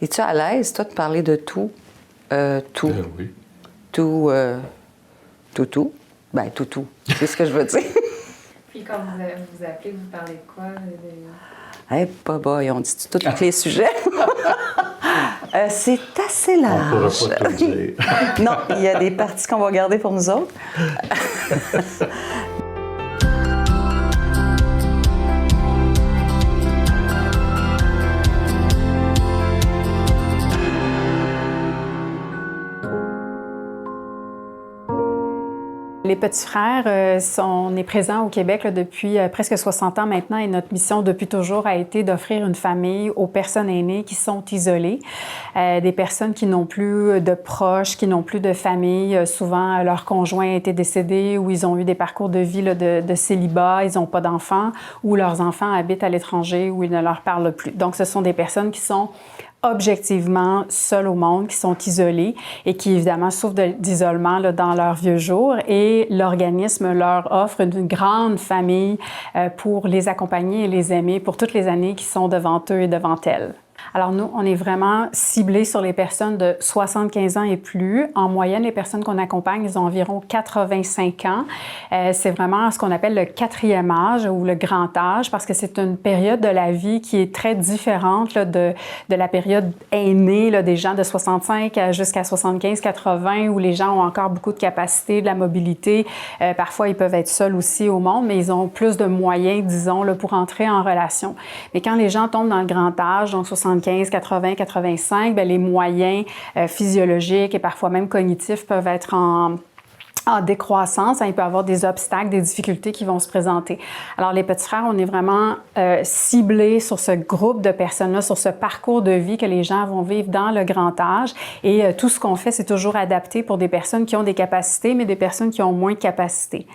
Es-tu à l'aise, toi, de parler de tout? Tout. Oui. Tout. Tout. Ben, tout. C'est ce que je veux dire. Puis quand vous appelez, vous parlez de quoi? Hey, boy, on dit tous les sujets. C'est assez large. On ne pourra pas tout dire. Non, il y a des parties qu'on va garder pour nous autres. Les Petits Frères, on est présents au Québec là, depuis presque 60 ans maintenant et notre mission depuis toujours a été d'offrir une famille aux personnes aînées qui sont isolées, des personnes qui n'ont plus de proches, qui n'ont plus de famille. Souvent, leur conjoint a été décédé ou ils ont eu des parcours de vie là, de célibat, ils n'ont pas d'enfants ou leurs enfants habitent à l'étranger où ils ne leur parlent plus. Donc, ce sont des personnes qui sont objectivement seuls au monde, qui sont isolés et qui, évidemment, souffrent d'isolement là, dans leurs vieux jours. Et l'organisme leur offre une grande famille pour les accompagner et les aimer pour toutes les années qui sont devant eux et devant elles. Alors nous, on est vraiment ciblés sur les personnes de 75 ans et plus. En moyenne, les personnes qu'on accompagne, ils ont environ 85 ans. C'est vraiment ce qu'on appelle le 4e âge ou le grand âge parce que c'est une période de la vie qui est très différente là, de la période aînée là, des gens de 65 jusqu'à 75-80 où les gens ont encore beaucoup de capacités, de la mobilité. Parfois, ils peuvent être seuls aussi au monde, mais ils ont plus de moyens, disons, là, pour entrer en relation. Mais quand les gens tombent dans le grand âge, donc 75, 80, 85, bien, les moyens physiologiques et parfois même cognitifs peuvent être en décroissance. Il peut y avoir des obstacles, des difficultés qui vont se présenter. Alors, les Petits Frères, on est vraiment ciblés sur ce groupe de personnes-là, sur ce parcours de vie que les gens vont vivre dans le grand âge. Et tout ce qu'on fait, c'est toujours adapté pour des personnes qui ont des capacités, mais des personnes qui ont moins de capacités.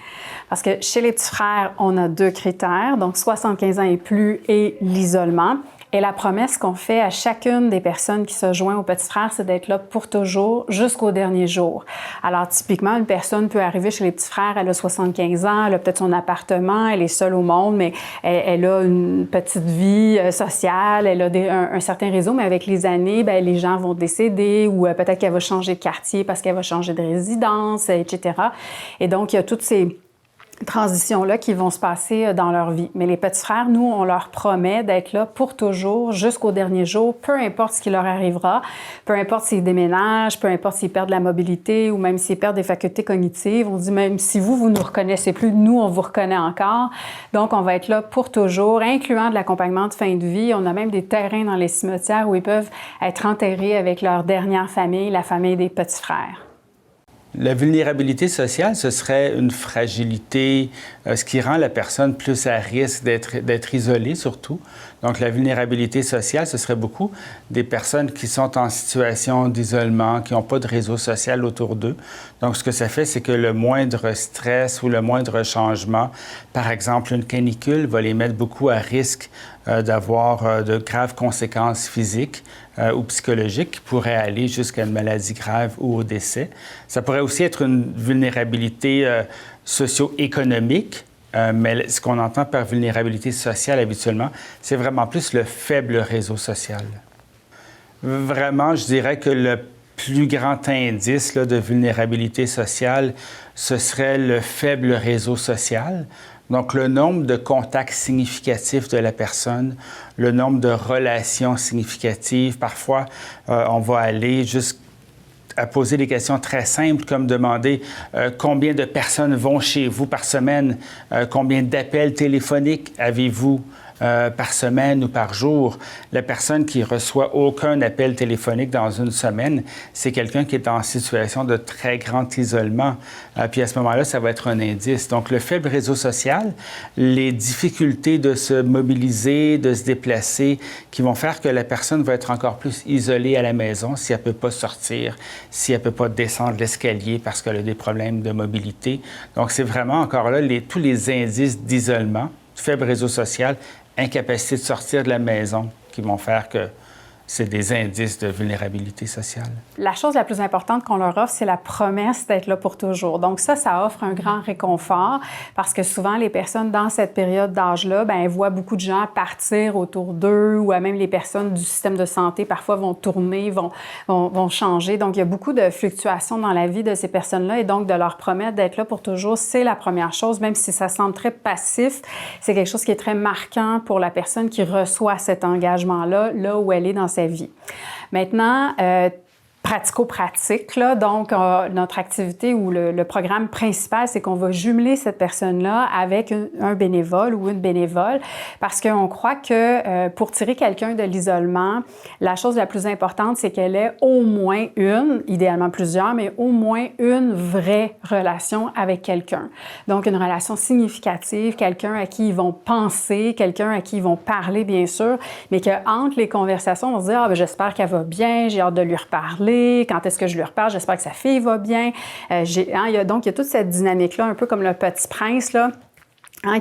Parce que chez les Petits Frères, on a 2 critères, donc 75 ans et plus et l'isolement. Et la promesse qu'on fait à chacune des personnes qui se joignent aux Petits Frères, c'est d'être là pour toujours, jusqu'au dernier jour. Alors, typiquement, une personne peut arriver chez les Petits Frères, elle a 75 ans, elle a peut-être son appartement, elle est seule au monde, mais elle a une petite vie sociale, elle a un certain réseau, mais avec les années, bien, les gens vont décéder ou peut-être qu'elle va changer de quartier parce qu'elle va changer de résidence, etc. Et donc, il y a toutes ces transitions-là qui vont se passer dans leur vie. Mais les Petits Frères, nous, on leur promet d'être là pour toujours, jusqu'au dernier jour, peu importe ce qui leur arrivera, peu importe s'ils déménagent, peu importe s'ils perdent la mobilité ou même s'ils perdent des facultés cognitives. On dit même si vous nous reconnaissez plus, nous, on vous reconnaît encore. Donc, on va être là pour toujours, incluant de l'accompagnement de fin de vie. On a même des terrains dans les cimetières où ils peuvent être enterrés avec leur dernière famille, la famille des Petits Frères. La vulnérabilité sociale, ce serait une fragilité, ce qui rend la personne plus à risque d'être isolée surtout. Donc, la vulnérabilité sociale, ce serait beaucoup des personnes qui sont en situation d'isolement, qui n'ont pas de réseau social autour d'eux. Donc, ce que ça fait, c'est que le moindre stress ou le moindre changement, par exemple une canicule, va les mettre beaucoup à risque d'avoir de graves conséquences physiques ou psychologiques qui pourraient aller jusqu'à une maladie grave ou au décès. Ça pourrait aussi être une vulnérabilité socio-économique, mais ce qu'on entend par vulnérabilité sociale habituellement, c'est vraiment plus le faible réseau social. Vraiment, je dirais que le plus grand indice là, de vulnérabilité sociale, ce serait le faible réseau social. Donc, le nombre de contacts significatifs de la personne, le nombre de relations significatives. Parfois, on va aller jusqu'à poser des questions très simples comme demander combien de personnes vont chez vous par semaine, combien d'appels téléphoniques avez-vous par semaine ou par jour. La personne qui reçoit aucun appel téléphonique dans une semaine, c'est quelqu'un qui est en situation de très grand isolement. Puis à ce moment-là, ça va être un indice. Donc, le faible réseau social, les difficultés de se mobiliser, de se déplacer, qui vont faire que la personne va être encore plus isolée à la maison si elle ne peut pas sortir, si elle ne peut pas descendre l'escalier parce qu'elle a des problèmes de mobilité. Donc, c'est vraiment encore là tous les indices d'isolement, faible réseau social, incapacité de sortir de la maison qui vont faire que c'est des indices de vulnérabilité sociale. La chose la plus importante qu'on leur offre, c'est la promesse d'être là pour toujours. Donc ça offre un grand réconfort parce que souvent, les personnes dans cette période d'âge-là, bien, elles voient beaucoup de gens partir autour d'eux ou même les personnes du système de santé, parfois, vont tourner, vont changer. Donc, il y a beaucoup de fluctuations dans la vie de ces personnes-là et donc de leur promettre d'être là pour toujours, c'est la première chose, même si ça semble très passif, c'est quelque chose qui est très marquant pour la personne qui reçoit cet engagement-là, là où elle est dans sa vie. Maintenant, pratico-pratique, là, donc notre activité ou le programme principal, c'est qu'on va jumeler cette personne-là avec un bénévole ou une bénévole parce qu'on croit que pour tirer quelqu'un de l'isolement, la chose la plus importante, c'est qu'elle ait au moins une, idéalement plusieurs, mais au moins une vraie relation avec quelqu'un. Donc, une relation significative, quelqu'un à qui ils vont penser, quelqu'un à qui ils vont parler, bien sûr, mais qu'entre les conversations, on va se dire « Ah, bien, j'espère qu'elle va bien, j'ai hâte de lui reparler. Quand est-ce que je lui reparle? J'espère que sa fille va bien. » Donc, il y a toute cette dynamique-là, un peu comme le Petit Prince, là,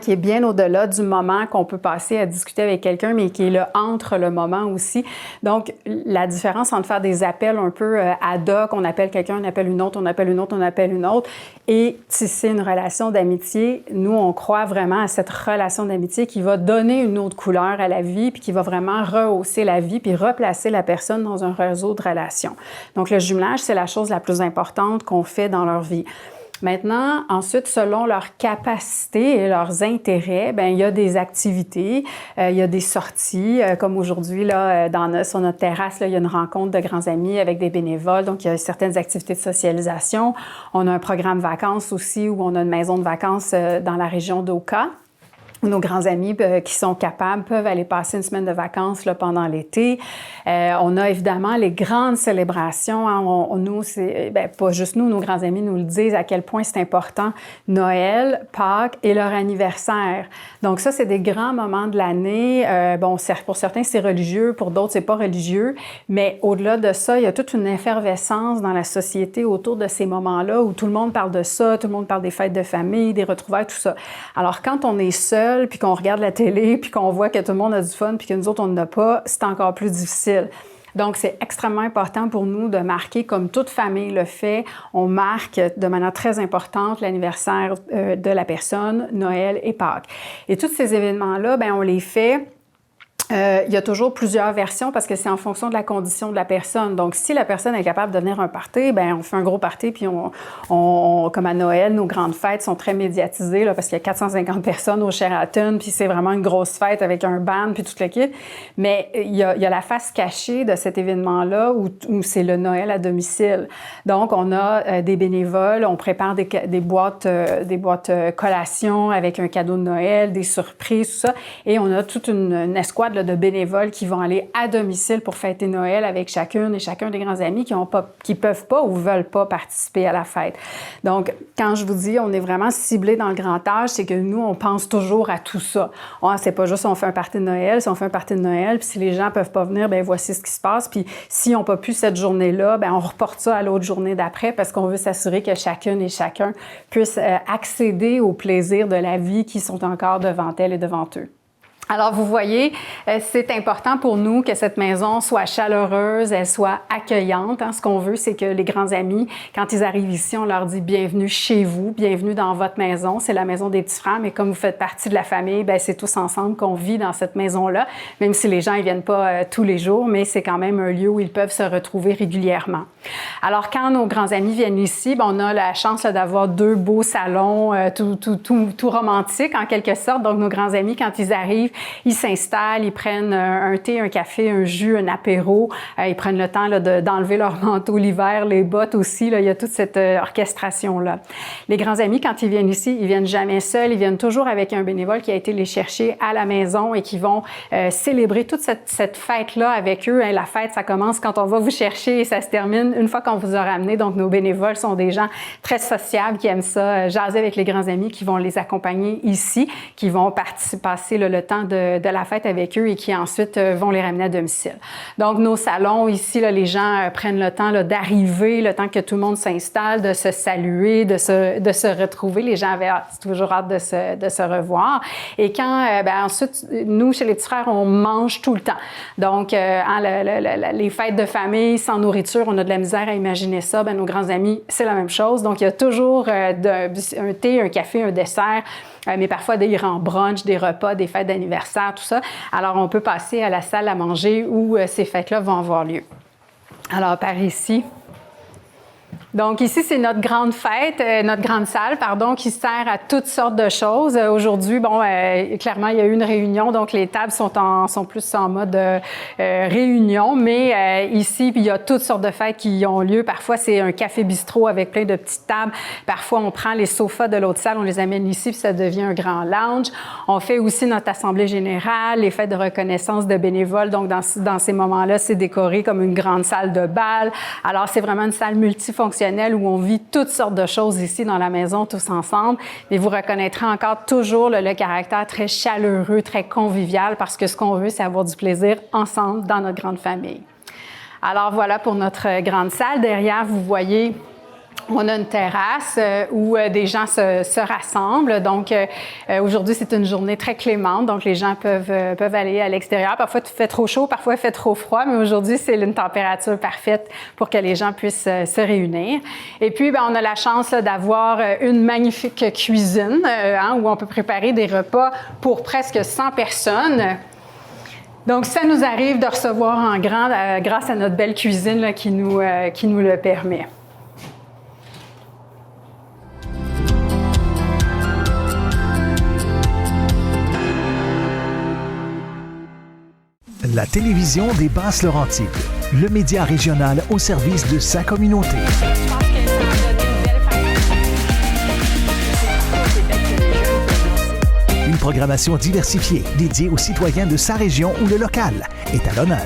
qui est bien au-delà du moment qu'on peut passer à discuter avec quelqu'un, mais qui est là entre le moment aussi. Donc, la différence entre faire des appels un peu ad hoc, on appelle quelqu'un, on appelle une autre, on appelle une autre, on appelle une autre, et tisser une relation d'amitié, nous, on croit vraiment à cette relation d'amitié qui va donner une autre couleur à la vie, puis qui va vraiment rehausser la vie, puis replacer la personne dans un réseau de relations. Donc, le jumelage, c'est la chose la plus importante qu'on fait dans leur vie. Maintenant, ensuite, selon leurs capacités et leurs intérêts, bien, il y a des activités, il y a des sorties, comme aujourd'hui, là, sur notre terrasse, là, il y a une rencontre de grands amis avec des bénévoles, donc il y a certaines activités de socialisation. On a un programme vacances aussi, où on a une maison de vacances dans la région d'Oka. Nos grands amis qui sont capables peuvent aller passer une semaine de vacances là, pendant l'été. On a évidemment les grandes célébrations. Hein. Nous, pas juste nous, nos grands amis nous le disent à quel point c'est important. Noël, Pâques et leur anniversaire. Donc ça, c'est des grands moments de l'année. Pour certains, c'est religieux, pour d'autres, c'est pas religieux. Mais au-delà de ça, il y a toute une effervescence dans la société autour de ces moments-là où tout le monde parle de ça, tout le monde parle des fêtes de famille, des retrouvailles, tout ça. Alors, quand on est seul, puis qu'on regarde la télé, puis qu'on voit que tout le monde a du fun, puis que nous autres, on n'en a pas, c'est encore plus difficile. Donc, c'est extrêmement important pour nous de marquer, comme toute famille le fait, on marque de manière très importante l'anniversaire de la personne, Noël et Pâques. Et tous ces événements-là, bien, on les fait. Il y a toujours plusieurs versions parce que c'est en fonction de la condition de la personne. Donc, si la personne est capable de venir à un party, bien, on fait un gros party, puis comme à Noël, nos grandes fêtes sont très médiatisées, là, parce qu'il y a 450 personnes au Sheraton, puis c'est vraiment une grosse fête avec un band, puis tout le kit. Mais il y a la face cachée de cet événement-là où c'est le Noël à domicile. Donc, on a des bénévoles, on prépare des boîtes collations avec un cadeau de Noël, des surprises, tout ça. Et on a toute une escouade de bénévoles qui vont aller à domicile pour fêter Noël avec chacune et chacun des grands amis qui peuvent pas ou veulent pas participer à la fête. Donc, quand je vous dis on est vraiment ciblé dans le grand âge, c'est que nous, on pense toujours à tout ça. C'est pas juste on fait un party de Noël, si on fait un party de Noël, puis si les gens peuvent pas venir, bien voici ce qui se passe. Puis s'ils n'ont pas pu cette journée-là, bien on reporte ça à l'autre journée d'après parce qu'on veut s'assurer que chacune et chacun puisse accéder aux plaisirs de la vie qui sont encore devant elles et devant eux. Alors, vous voyez, c'est important pour nous que cette maison soit chaleureuse, elle soit accueillante. Hein. Ce qu'on veut, c'est que les grands amis, quand ils arrivent ici, on leur dit « Bienvenue chez vous, bienvenue dans votre maison. C'est la maison des petits frères, mais comme vous faites partie de la famille, bien, c'est tous ensemble qu'on vit dans cette maison-là, même si les gens ne viennent pas tous les jours, mais c'est quand même un lieu où ils peuvent se retrouver régulièrement. » Alors, quand nos grands amis viennent ici, bien, on a la chance là, d'avoir 2 beaux salons tout romantiques, en quelque sorte. Donc, nos grands amis, quand ils arrivent, ils s'installent, ils prennent un thé, un café, un jus, un apéro. Ils prennent le temps là, d'enlever leur manteau l'hiver, les bottes aussi. Là, il y a toute cette orchestration-là. Les grands amis, quand ils viennent ici, ils viennent jamais seuls. Ils viennent toujours avec un bénévole qui a été les chercher à la maison et qui vont célébrer toute cette fête-là avec eux. La fête, ça commence quand on va vous chercher et ça se termine une fois qu'on vous a ramené. Donc, nos bénévoles sont des gens très sociables qui aiment ça, jaser avec les grands amis, qui vont les accompagner ici, qui vont passer le temps de la fête avec eux et qui ensuite vont les ramener à domicile. Donc, nos salons ici, là, les gens prennent le temps d'arriver, le temps que tout le monde s'installe, de se saluer, de se retrouver. Les gens avaient toujours hâte de se revoir. Et quand, ensuite, nous, chez les petits frères, on mange tout le temps. Donc, les fêtes de famille sans nourriture, on a de la misère à imaginer ça. Nos grands amis, c'est la même chose. Donc, il y a toujours un thé, un café, un dessert, mais parfois des grands brunchs, des repas, des fêtes d'anniversaire, tout ça. Alors, on peut passer à la salle à manger où ces fêtes-là vont avoir lieu. Alors, par ici. Donc ici, c'est notre grande fête, notre grande salle, qui sert à toutes sortes de choses. Aujourd'hui, clairement, il y a eu une réunion, donc les tables sont plus en mode réunion, mais ici, il y a toutes sortes de fêtes qui ont lieu. Parfois, c'est un café-bistrot avec plein de petites tables. Parfois, on prend les sofas de l'autre salle, on les amène ici, puis ça devient un grand lounge. On fait aussi notre assemblée générale, les fêtes de reconnaissance de bénévoles. Donc, dans ces moments-là, c'est décoré comme une grande salle de bal. Alors, c'est vraiment une salle multifonctionnelle où on vit toutes sortes de choses ici dans la maison, tous ensemble. Mais vous reconnaîtrez encore toujours le caractère très chaleureux, très convivial, parce que ce qu'on veut, c'est avoir du plaisir ensemble dans notre grande famille. Alors voilà pour notre grande salle. Derrière, vous voyez, on a une terrasse où des gens se rassemblent. Donc, aujourd'hui, c'est une journée très clémente. Donc, les gens peuvent aller à l'extérieur. Parfois, il fait trop chaud, parfois, il fait trop froid. Mais aujourd'hui, c'est une température parfaite pour que les gens puissent se réunir. Et puis, on a la chance d'avoir une magnifique cuisine où on peut préparer des repas pour presque 100 personnes. Donc, ça nous arrive de recevoir en grand grâce à notre belle cuisine là, qui nous le permet. La télévision des Basses-Laurentides, le média régional au service de sa communauté. Une programmation diversifiée dédiée aux citoyens de sa région où le local est à l'honneur.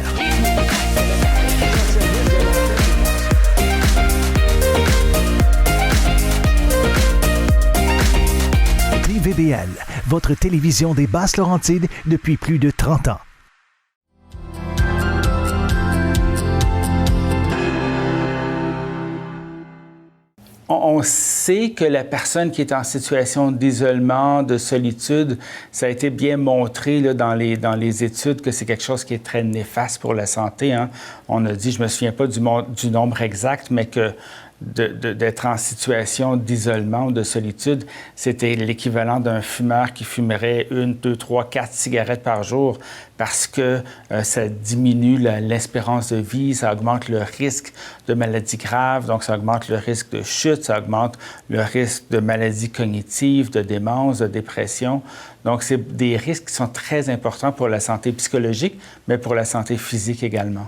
TVBL, votre télévision des Basses-Laurentides depuis plus de 30 ans. On sait que la personne qui est en situation d'isolement, de solitude, ça a été bien montré là, dans les études que c'est quelque chose qui est très néfaste pour la santé. Hein. On a dit, je ne me souviens pas du nombre exact, mais que d'être en situation d'isolement ou de solitude, c'était l'équivalent d'un fumeur qui fumerait 1, 2, 3, 4 cigarettes par jour parce que ça diminue l'espérance de vie, ça augmente le risque de maladies graves, donc ça augmente le risque de chute, ça augmente le risque de maladies cognitives, de démence, de dépression. Donc, c'est des risques qui sont très importants pour la santé psychologique, mais pour la santé physique également.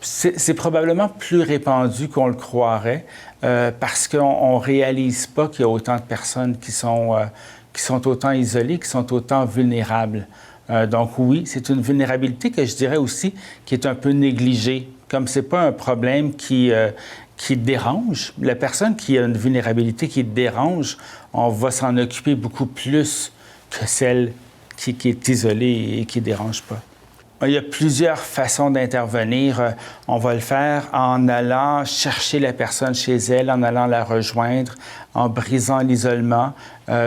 C'est probablement plus répandu qu'on le croirait parce qu'on ne réalise pas qu'il y a autant de personnes qui sont autant isolées, qui sont autant vulnérables. Donc oui, c'est une vulnérabilité que je dirais aussi qui est un peu négligée. Comme ce n'est pas un problème qui dérange, la personne qui a une vulnérabilité qui dérange, on va s'en occuper beaucoup plus que celle qui est isolée et qui ne dérange pas. Il y a plusieurs façons d'intervenir. On va le faire en allant chercher la personne chez elle, en allant la rejoindre, en brisant l'isolement.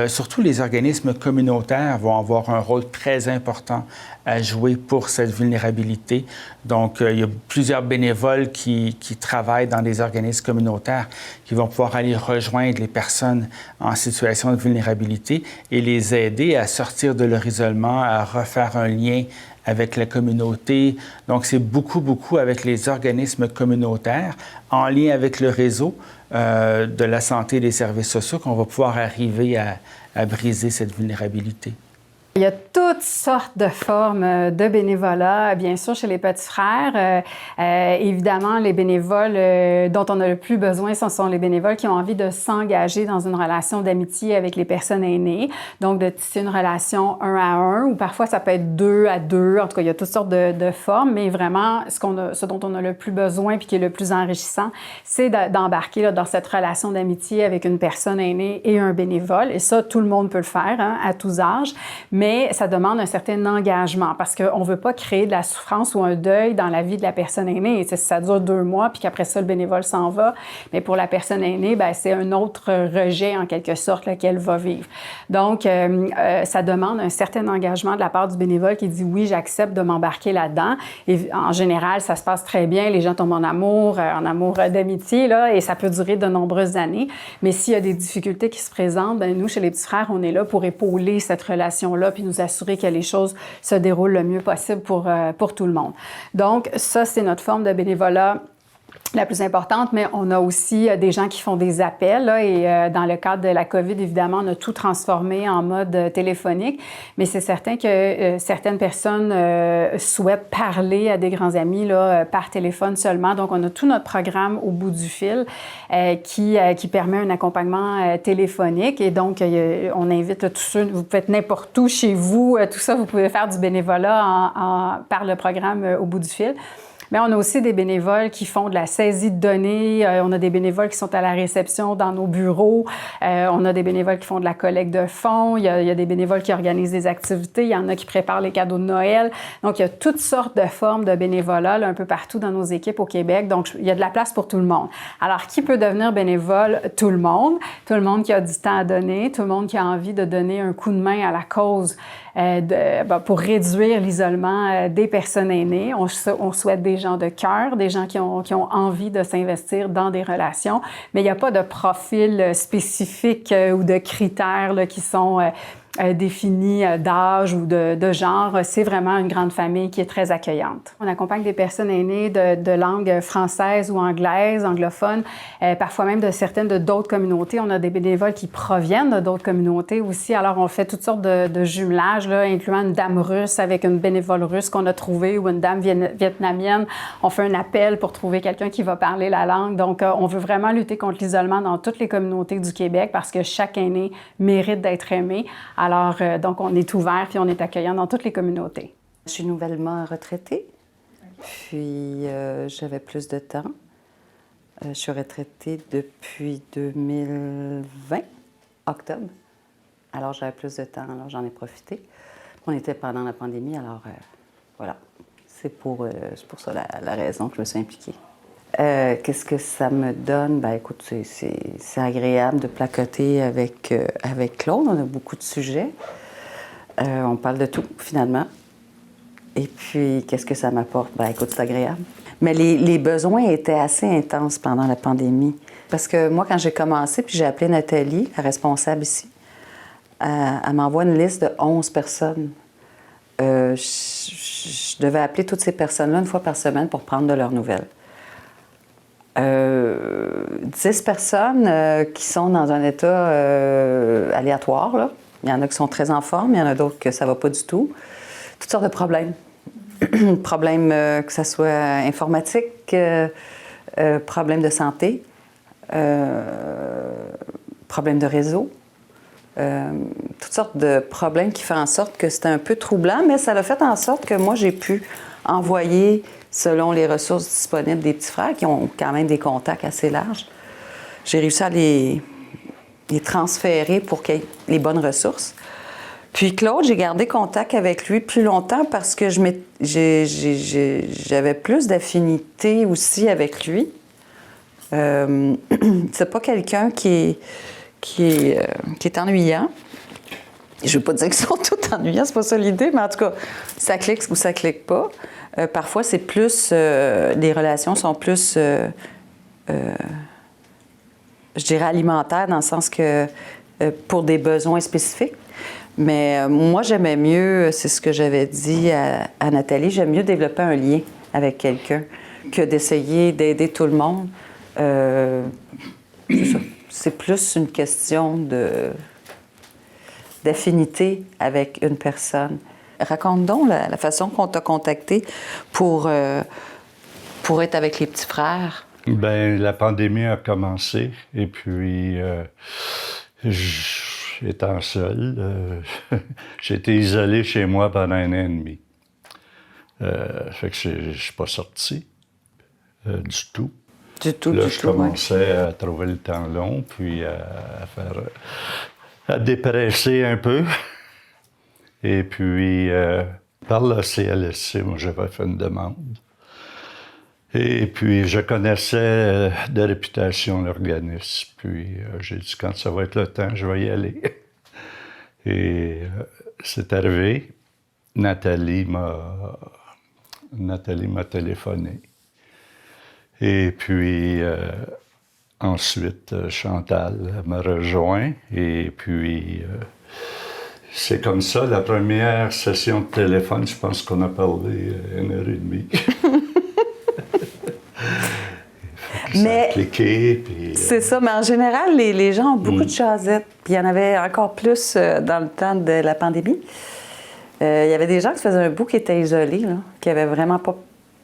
Surtout les organismes communautaires vont avoir un rôle très important à jouer pour cette vulnérabilité. Donc, il y a plusieurs bénévoles qui travaillent dans des organismes communautaires qui vont pouvoir aller rejoindre les personnes en situation de vulnérabilité et les aider à sortir de leur isolement, à refaire un lien avec la communauté. Donc, c'est beaucoup avec les organismes communautaires, en lien avec le réseau de la santé et des services sociaux, qu'on va pouvoir arriver à briser cette vulnérabilité. Il y a toutes sortes de formes de bénévolat, bien sûr, chez les petits frères. Évidemment, les bénévoles dont on a le plus besoin, ce sont les bénévoles qui ont envie de s'engager dans une relation d'amitié avec les personnes aînées. Donc, de tisser une relation 1 à 1, ou parfois ça peut être 2 à 2. En tout cas, il y a toutes sortes de formes, mais vraiment, ce dont on a le plus besoin puis qui est le plus enrichissant, c'est d'embarquer là, dans cette relation d'amitié avec une personne aînée et un bénévole. Et ça, tout le monde peut le faire, hein, à tous âges. Mais mais ça demande un certain engagement parce qu'on ne veut pas créer de la souffrance ou un deuil dans la vie de la personne aînée. Ça dure 2 mois, puis qu'après ça, le bénévole s'en va. Mais pour la personne aînée, bien, c'est un autre rejet, en quelque sorte, là, qu'elle va vivre. Donc, ça demande un certain engagement de la part du bénévole qui dit « oui, j'accepte de m'embarquer là-dedans ». Et en général, ça se passe très bien. Les gens tombent en amour d'amitié, là, et ça peut durer de nombreuses années. Mais s'il y a des difficultés qui se présentent, bien, nous, chez les petits frères, on est là pour épauler cette relation-là puis nous assurer que les choses se déroulent le mieux possible pour tout le monde. Donc, ça, c'est notre forme de bénévolat la plus importante, mais on a aussi des gens qui font des appels. Là, et dans le cadre de la COVID, évidemment, on a tout transformé en mode téléphonique, mais c'est certain que certaines personnes souhaitent parler à des grands amis là, par téléphone seulement. Donc, on a tout notre programme au bout du fil qui permet un accompagnement téléphonique. Et donc, on invite tous ceux, vous pouvez être n'importe où chez vous, tout ça, vous pouvez faire du bénévolat par le programme au bout du fil. Mais on a aussi des bénévoles qui font de la saisie de données. On a des bénévoles qui sont à la réception dans nos bureaux. On a des bénévoles qui font de la collecte de fonds. Il y a des bénévoles qui organisent des activités. Il y en a qui préparent les cadeaux de Noël. Donc, il y a toutes sortes de formes de bénévolat là, un peu partout dans nos équipes au Québec. Donc, il y a de la place pour tout le monde. Alors, qui peut devenir bénévole? Tout le monde. Tout le monde qui a du temps à donner. Tout le monde qui a envie de donner un coup de main à la cause pour réduire l'isolement des personnes aînées. On souhaite des gens de cœur, des gens qui ont envie de s'investir dans des relations, mais il n'y a pas de profil spécifique ou de critères là, qui sont définis d'âge ou de genre. C'est vraiment une grande famille qui est très accueillante. On accompagne des personnes aînées de langue française ou anglaise, anglophone, parfois même de d'autres communautés. On a des bénévoles qui proviennent de d'autres communautés aussi. Alors, on fait toutes sortes de jumelages, là, incluant une dame russe avec une bénévole russe qu'on a trouvée ou une dame vietnamienne. On fait un appel pour trouver quelqu'un qui va parler la langue. Donc, on veut vraiment lutter contre l'isolement dans toutes les communautés du Québec parce que chaque aîné mérite d'être aimé. Alors, donc, on est ouvert puis on est accueillant dans toutes les communautés. Je suis nouvellement retraitée, puis j'avais plus de temps. Je suis retraitée depuis 2020, octobre. Alors, j'avais plus de temps, alors j'en ai profité. On était pendant la pandémie, alors voilà. C'est pour ça la raison que je me suis impliquée. Qu'est-ce que ça me donne? Ben écoute, c'est agréable de placoter avec Claude. On a beaucoup de sujets. On parle de tout, finalement. Et puis, qu'est-ce que ça m'apporte? Ben écoute, c'est agréable. Mais les besoins étaient assez intenses pendant la pandémie. Parce que moi, quand j'ai commencé, puis j'ai appelé Nathalie, la responsable ici, elle m'envoie une liste de 11 personnes. Je devais appeler toutes ces personnes-là une fois par semaine pour prendre de leurs nouvelles. 10 personnes qui sont dans un état aléatoire. Là. Il y en a qui sont très en forme, il y en a d'autres que ça ne va pas du tout. Toutes sortes de problèmes. Problèmes que ce soit informatique, problèmes de santé, problèmes de réseau. Toutes sortes de problèmes qui font en sorte que c'était un peu troublant, mais ça a fait en sorte que moi, j'ai pu envoyer, selon les ressources disponibles des petits frères, qui ont quand même des contacts assez larges, j'ai réussi à les transférer pour qu'il y ait les bonnes ressources. Puis Claude, j'ai gardé contact avec lui plus longtemps parce que j'avais plus d'affinité aussi avec lui. C'est pas quelqu'un qui est ennuyant. Je ne veux pas dire qu'ils sont tous ennuyants, c'est pas ça l'idée, mais en tout cas, ça clique ou ça clique pas. Parfois, c'est plus... les relations sont plus, je dirais, alimentaires, dans le sens que pour des besoins spécifiques. Mais moi, j'aimais mieux, c'est ce que j'avais dit à Nathalie, j'aime mieux développer un lien avec quelqu'un que d'essayer d'aider tout le monde. C'est plus une question d'affinité avec une personne. Raconte donc la façon qu'on t'a contacté pour être avec les petits frères. Bien, la pandémie a commencé et puis, étant seul, j'ai été isolé chez moi pendant 1 an et demi. Fait que je ne suis pas sorti du tout. Du tout, là, du je tout, commençais à trouver le temps long, puis à dépresser un peu. Et puis, par le CLSC, moi, j'avais fait une demande. Et puis, je connaissais de réputation l'organisme. Puis, j'ai dit, quand ça va être le temps, je vais y aller. Et c'est arrivé. Nathalie m'a téléphoné. Et puis, ensuite, Chantal m'a rejoint. Et puis, c'est comme ça, la première session de téléphone, je pense qu'on a parlé 1h30. Mais ça a cliqué, puis, c'est ça, mais en général, les gens ont beaucoup de jasettes. Puis il y en avait encore plus dans le temps de la pandémie. Il y avait des gens qui se faisaient un bout qui étaient isolés, là, qui n'avaient vraiment pas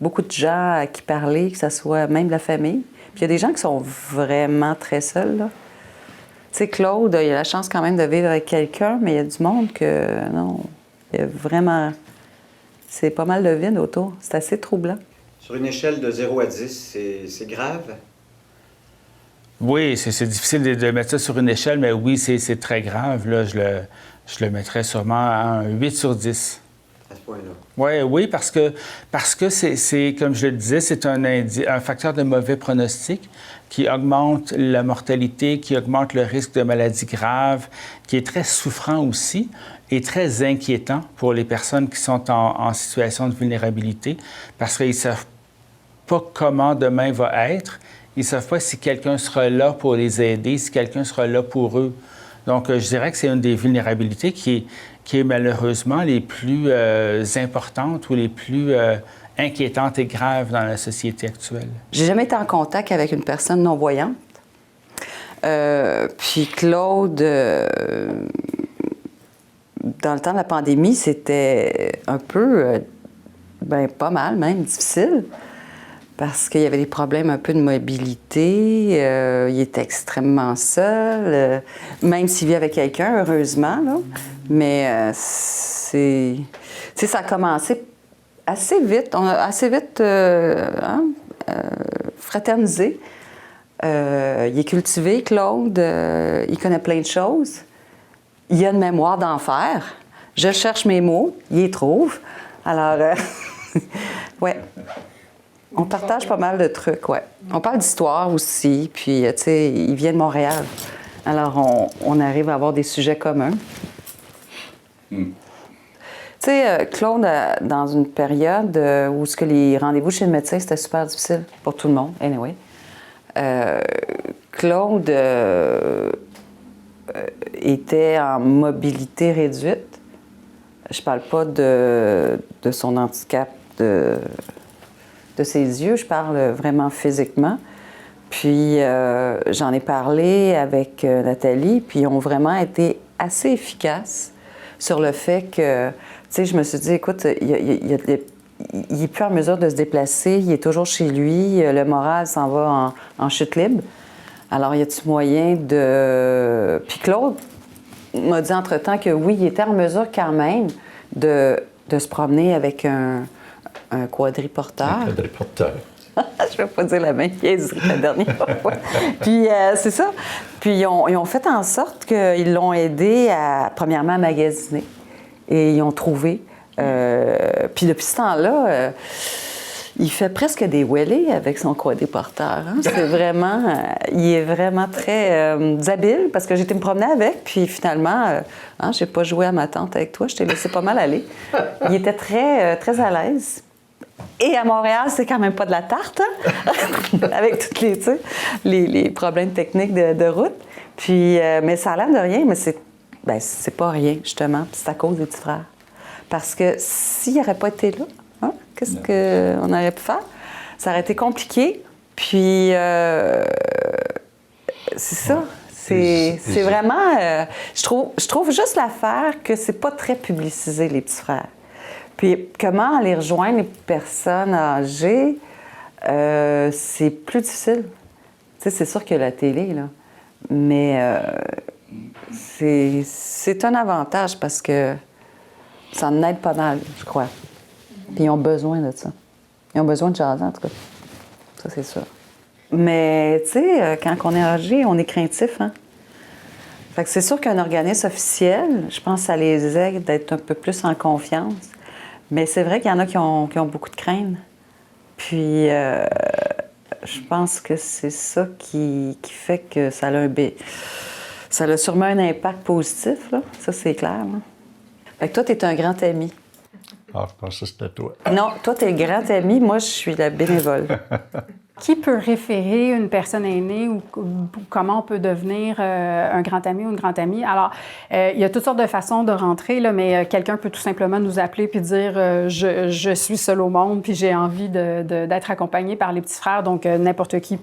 beaucoup de gens à qui parler, que ce soit même la famille. Puis il y a des gens qui sont vraiment très seuls, là. Tu sais, Claude, il a la chance quand même de vivre avec quelqu'un, mais il y a du monde que, non, il y a vraiment... C'est pas mal de vide autour. C'est assez troublant. Sur une échelle de 0 à 10, c'est grave? Oui, c'est difficile de mettre ça sur une échelle, mais oui, c'est très grave. Là, je le mettrais sûrement à un 8 sur 10. À ce point-là? Oui, parce que c'est comme je le disais, c'est un facteur de mauvais pronostic qui augmente la mortalité, qui augmente le risque de maladies graves, qui est très souffrant aussi et très inquiétant pour les personnes qui sont en situation de vulnérabilité parce qu'ils ne savent pas comment demain va être. Ils ne savent pas si quelqu'un sera là pour les aider, si quelqu'un sera là pour eux. Donc, je dirais que c'est une des vulnérabilités qui est malheureusement les plus importantes ou les plus inquiétantes et graves dans la société actuelle. J'ai jamais été en contact avec une personne non-voyante. Puis Claude, dans le temps de la pandémie, c'était un peu, pas mal même, difficile. Parce qu'il y avait des problèmes un peu de mobilité, il était extrêmement seul, même s'il vit avec quelqu'un, heureusement, là. Mais ça a commencé assez vite. On a assez vite fraternisé. Il est cultivé, Claude, il connaît plein de choses. Il a une mémoire d'enfer. Je cherche mes mots, il les trouve. Alors, ouais. On partage pas mal de trucs, ouais. On parle d'histoire aussi, puis, tu sais, il vient de Montréal. Alors, on arrive à avoir des sujets communs. Tu sais, Claude, dans une période où les rendez-vous chez le médecin, c'était super difficile pour tout le monde, anyway. Claude était en mobilité réduite. Je parle pas de son handicap de ses yeux, je parle vraiment physiquement. Puis j'en ai parlé avec Nathalie, puis ils ont vraiment été assez efficaces sur le fait que, tu sais, je me suis dit, écoute, il n'est plus en mesure de se déplacer, il est toujours chez lui, le moral s'en va en chute libre. Alors, y a-t-il moyen de... Puis Claude m'a dit entre-temps que oui, il était en mesure quand même de se promener avec un quadriporteur. Un quadriporteur. Je ne vais pas dire la même niaiserie la dernière fois. Puis c'est ça. Puis ils ont fait en sorte qu'ils l'ont aidé premièrement, à magasiner. Et ils ont trouvé. Puis depuis ce temps-là, il fait presque des wheelies avec son quadriporteur. Hein? C'est vraiment... il est vraiment très habile parce que j'ai été me promener avec. Puis finalement, je n'ai pas joué à ma tante avec toi. Je t'ai laissé pas mal aller. Il était très, très à l'aise. Et à Montréal, c'est quand même pas de la tarte, hein? Avec tous les problèmes techniques de route. Puis, mais ça a l'air de rien, mais c'est pas rien, justement. C'est à cause des petits frères. Parce que s'il n'aurait pas été là, hein, qu'est-ce qu'on aurait pu faire? Ça aurait été compliqué. Puis, c'est ça. C'est vraiment... je trouve juste l'affaire que c'est pas très publicisé, les petits frères. Puis comment aller rejoindre les personnes âgées, c'est plus difficile. Tu sais, c'est sûr qu'il y a la télé, là. Mais c'est un avantage parce que ça en aide pas mal, je crois. Puis ils ont besoin de ça. Ils ont besoin de jaser, en tout cas. Ça, c'est sûr. Mais, tu sais, quand on est âgé, on est craintif, hein? Fait que c'est sûr qu'un organisme officiel, je pense que ça les aide d'être un peu plus en confiance. Mais c'est vrai qu'il y en a qui ont beaucoup de craintes. Puis, je pense que c'est ça qui fait que ça a sûrement un impact positif, là. Ça, c'est clair. Là. Fait que toi, tu es un grand ami. Ah, je pensais que c'était toi. Non, toi, tu es le grand ami. Moi, je suis la bénévole. Qui peut référer une personne aînée ou comment on peut devenir un grand ami ou une grande amie? Alors, il y a toutes sortes de façons de rentrer, là, mais quelqu'un peut tout simplement nous appeler puis dire je suis seul au monde puis j'ai envie d'être accompagné par les petits frères. Donc, n'importe qui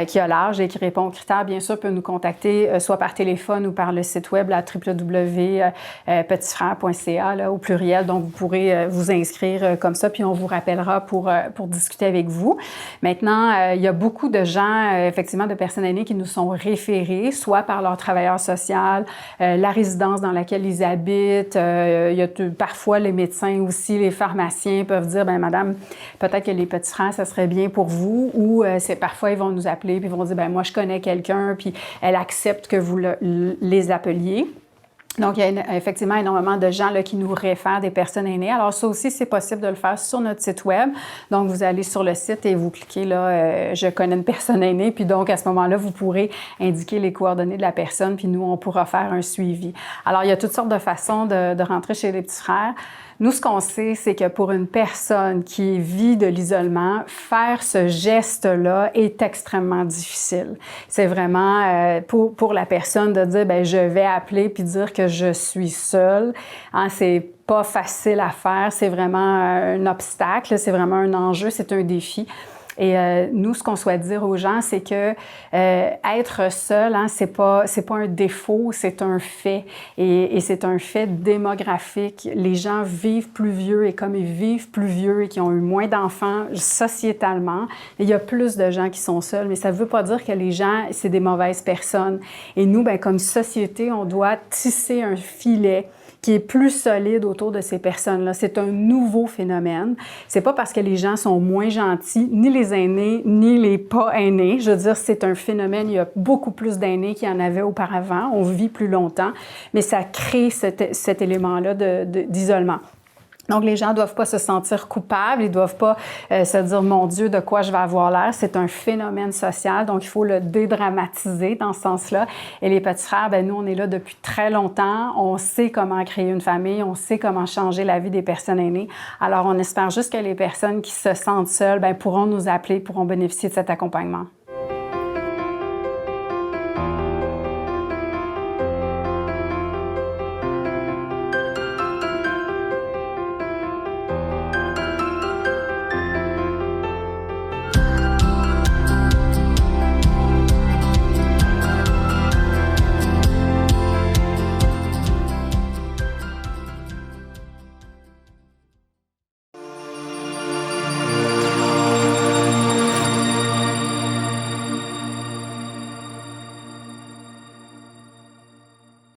qui a l'âge et qui répond aux critères, bien sûr, peut nous contacter soit par téléphone ou par le site web à www.petitsfrères.ca au pluriel. Donc, vous pourrez vous inscrire comme ça puis on vous rappellera pour discuter avec vous. Maintenant, il y a beaucoup de gens, effectivement, de personnes aînées qui nous sont référés, soit par leur travailleur social, la résidence dans laquelle ils habitent. Il y a parfois les médecins aussi, les pharmaciens peuvent dire, bien, madame, peut-être que les petits frères, ça serait bien pour vous. Ou parfois, ils vont nous appeler puis ils vont dire, bien, moi, je connais quelqu'un, puis elle accepte que vous les appeliez. Donc, il y a effectivement énormément de gens là, qui nous réfèrent des personnes aînées. Alors, ça aussi, c'est possible de le faire sur notre site web. Donc, vous allez sur le site et vous cliquez là, je connais une personne aînée. Puis donc, à ce moment-là, vous pourrez indiquer les coordonnées de la personne. Puis nous, on pourra faire un suivi. Alors, il y a toutes sortes de façons de rentrer chez les petits frères. Nous, ce qu'on sait, c'est que pour une personne qui vit de l'isolement, faire ce geste-là est extrêmement difficile. C'est vraiment pour la personne de dire, bien, je vais appeler puis dire que je suis seule. Hein, c'est pas facile à faire, c'est vraiment un obstacle, c'est vraiment un enjeu, c'est un défi. Et nous, ce qu'on souhaite dire aux gens, c'est que être seul, hein, c'est pas un défaut, c'est un fait. Et c'est un fait démographique. Les gens vivent plus vieux et comme ils vivent plus vieux et qui ont eu moins d'enfants sociétalement, il y a plus de gens qui sont seuls. Mais ça ne veut pas dire que les gens, c'est des mauvaises personnes. Et nous, bien, comme société, on doit tisser un filet qui est plus solide autour de ces personnes-là. C'est un nouveau phénomène. C'est pas parce que les gens sont moins gentils, ni les aînés, ni les pas aînés. Je veux dire, c'est un phénomène. Il y a beaucoup plus d'aînés qu'il y en avait auparavant. On vit plus longtemps, mais ça crée cet élément-là d'isolement. Donc, les gens ne doivent pas se sentir coupables, ils ne doivent pas se dire « Mon Dieu, de quoi je vais avoir l'air? » C'est un phénomène social, donc il faut le dédramatiser dans ce sens-là. Et les petits frères, bien, nous, on est là depuis très longtemps. On sait comment créer une famille, on sait comment changer la vie des personnes aînées. Alors, on espère juste que les personnes qui se sentent seules bien, pourront nous appeler, pourront bénéficier de cet accompagnement.